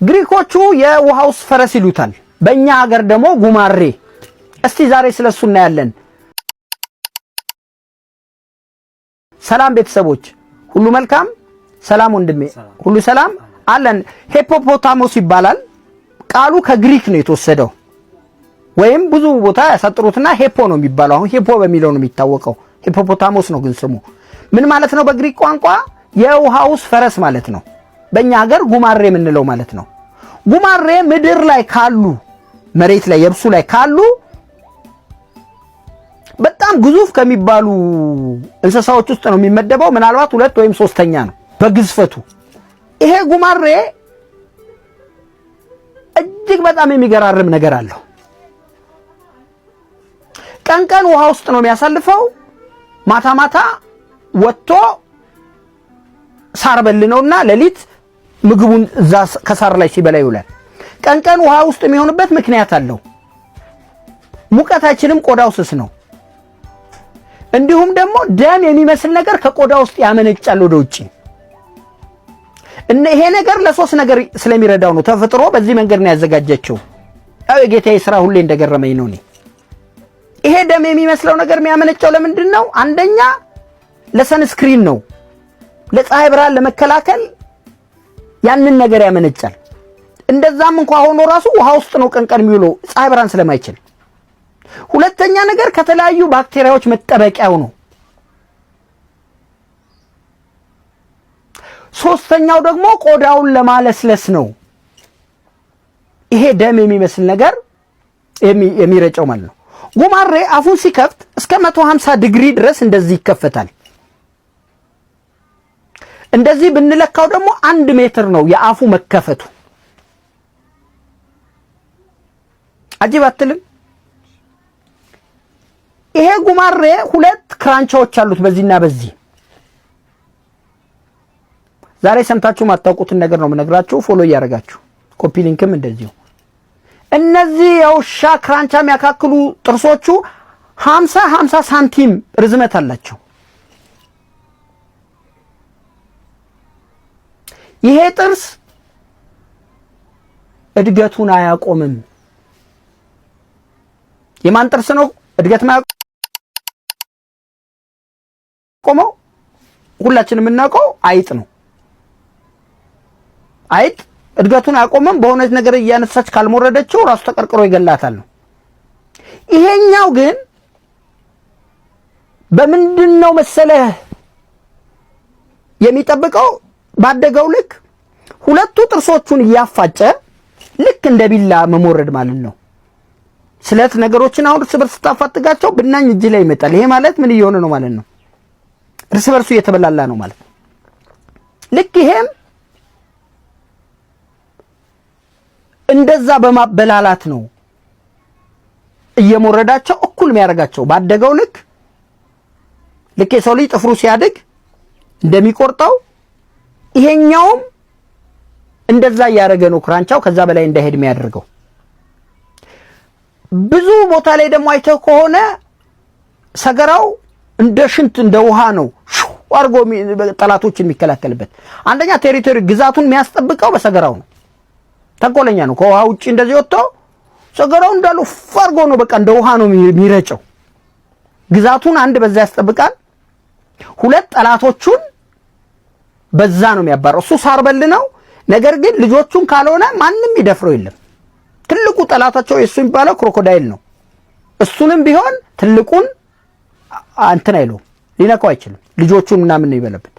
ግሪኮቹ የውሃው ፈረስ ይሉታል በእኛ ሀገር ደግሞ ጉማሬ እስቲ ዛሬ ስለሱ እናያለን ሰላም ቤተሰቦች ሁሉ መልካም ሰላም ወንድሜ ሁሉ ሰላም አለን ሂፖፖታሞስ ይባላል ቃሉ ከግሪክ ነው የተወሰደው ወይም ብዙ ቦታ ያሳጥሩትና ሂፖ ነው የሚባለው አሁን ሂፖ በሚለው ነው የሚታወቀው ሂፖፖታሞስ ነው ግን ስሙ ምን ማለት ነው በግሪክ ቋንቋ የውሃውስ ፈረስ ማለት ነው በእኛ ሀገር ጉማሬ ምንለው ማለት ነው ጉማሬ ምድር ላይ ካሉ መሬት ላይ የብሱ ላይ ካሉ በጣም ግዙፍ ከሚባሉ እንስሳዎች ውስጥ ነው የሚመደበው ምናልባት ሁለት ወይም ሶስተኛ ነው በግዝፈቱ ይሄ ጉማሬ እጅግ በጣም የሚገራርም ነገር አለው ቀን ውሃ ውስጥ ነው የሚያሳልፈው ማታ ማታ ወጥቶ ሳር በልነውና ለሊት ምግቡን እዛ ከሳር ላይ ሲበላ ይውላል ቀን ውሃ ውስጥ የሚሆንበት ምክንያት አለው ሙቀታችንም ቆዳው ስስ ነው እንዲሁም ደግሞ ደም የሚመስል ነገር ከቆዳ ውስጥ ያመነጫል ወደ ውጪ ይሄ ነገር ለሶስት ነገር ስለሚረዳው ነው ተፈጥሮ በዚህ መንገድ ነው ያዘጋጀችው አው የጌታዬ ስራ ሁሌ እንደገረመኝ ነው ይሄ ደም የሚመስለው ነገር የሚያመነጨው ለምንድነው አንደኛ ለሰንስክሪን ነው ለፀሐይ ብርሃን ለመከላከል ያንን ነገር ያመነጫል እንደዛም እንኳን ሆኖ ራሱ ውሃ ውስጥ ነው ቀን የሚውለው ፀሐይ ብርሃን ስለማይችል ሁለተኛ ነገር ከተለያዩ ባክቴሪያዎች መጠበቂያው ነው ሶስተኛው ደግሞ ቆዳውን ለማለስለስ ነው ይሄ ደም የሚመስል ነገር የሚረጨው ማለት ነው ጉማሬ አፉን ሲከፍት እስከ 150 ዲግሪ ድረስ እንደዚህ ይከፈታል እንደዚህ ብንለካው ደግሞ 1 ሜትር ነው የአፉ መከፈቱ አጂብ አትልም ይሄ ጉማሬ ሁለት ክራንቻዎች አሉት በዚህና በዚህ ዛሬ ሰምታችሁ ማታውቁትን ነገር ነው የምነግራችሁ ፎሎ ያረጋችሁ ኮፒ ሊንክም እንደዚሁ እነዚህ የውሻ ክራንቻ የሚያካክሉ ጥርሶቹ 50 ሳንቲም ርዝመት አላቸው ይሄ ጥርስ እድገቱን አያቆምም የማን ጥርስ ነው እድገት ማያቆመው ሁላችንም እናውቀው አይጥ ነው አይጥ እድገቱን አያቆምም በሆነች ነገር እያነሳች ካልሞረደችው ራሱ ተቀርቅሮ ይገላታል ነው ይሄኛው ግን በምንድነው መሰለህ የሚጠብቀው ባደገው ልክ ሁለቱ ጥርሶቹን ያፋጨ ልክ እንደ ቢላ መሞረድ ማለት ነው ስለት ነገሮችን አሁን እርስ በርስ ታፋጥጋቸው ብናኝ እጅ ላይ ይመጣል ይሄ ማለት ምን እየሆነ ነው ማለት ነው እርስ በርሱ እየተበላላ ነው ማለት ልክ ይሄም እንደዛ በማበላላት ነው እየሞረዳቸው እኩል የሚያረጋቸው ባደገው ልክ የሰው ልጅ ጥፍሩ ሲያድግ እንደሚቆርጠው ይሄኛውም እንደዛ ያረገ ነው ክራንቻው ከዛ በላይ እንዳይሄድ የሚያደርገው ብዙ ቦታ ላይ ደግሞ አይተው ከሆነ ሰገራው እንደ ሽንት እንደ ውሃ ነው አርጎ ጠላቶችን የሚከላከልበት አንደኛ ቴሪቶሪ ግዛቱን የሚያስጠብቀው በሰገራው ነው ተቆለኛ ነው ከውሃ ውጪ እንደዚህ ወጥቶ ሰገራው እንዳሉ ፈርጎ ነው በቃ እንደ ውሃ ነው የሚረጨው ግዛቱን አንድ በዛ ያስጠብቃል ሁለት ጠላቶቹን በዛ ነው የሚያባረው እሱ ሳር በል ነው ነገር ግን ልጆቹን ካልሆነ ማንንም ይደፍረው የለም ትልቁ ጠላታቸው እሱ የሚባለው ክሮኮዳይል ነው እሱንም ቢሆን ትልቁን አንተን አይለው ሊነካው አይችልም ልጆቹን ምናምን ነው ይበለበት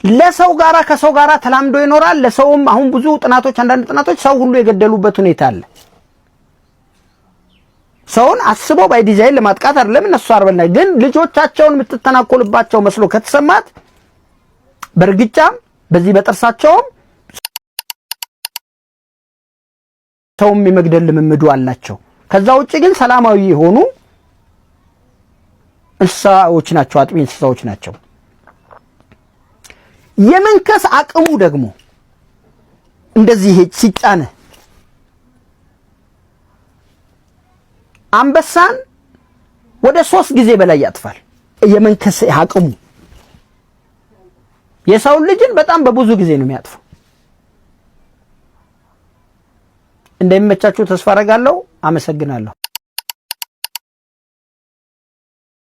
ለሰው ጋራ ከሰው ጋራ ተላምዶ ይኖራል ለሰውም አሁን ብዙ ጥናቶች አንዳንድ ጥናቶች ሰው ሁሉ የገደሉበት ሁኔታ አለ ሰውን አስበው ባይ ዲዛይን ለማጥቃት አይደለም እነሱ አርበልና ግን ልጆቻቸውን የምትተናኮልባቸው መስሎ ከተሰማት በርግጫም በዚህ በጥርሳቸውም ሰውም የመግደል ልምምዱ አላቸው ከዛ ውጪ ግን ሰላማዊ የሆኑ እንስሳዎች ናቸው አጥቢ እንስሳዎች ናቸው የመንከስ አቅሙ ደግሞ እንደዚህ ሲጫነ አንበሳን ወደ 3 ጊዜ በላይ ያጥፋል የመንከስ አቅሙ የሰው ልጅን በጣም በብዙ ጊዜ ነው የሚያጥፈው እንደሚመቻችሁ ተስፋ አደርጋለሁ። አመሰግናለሁ።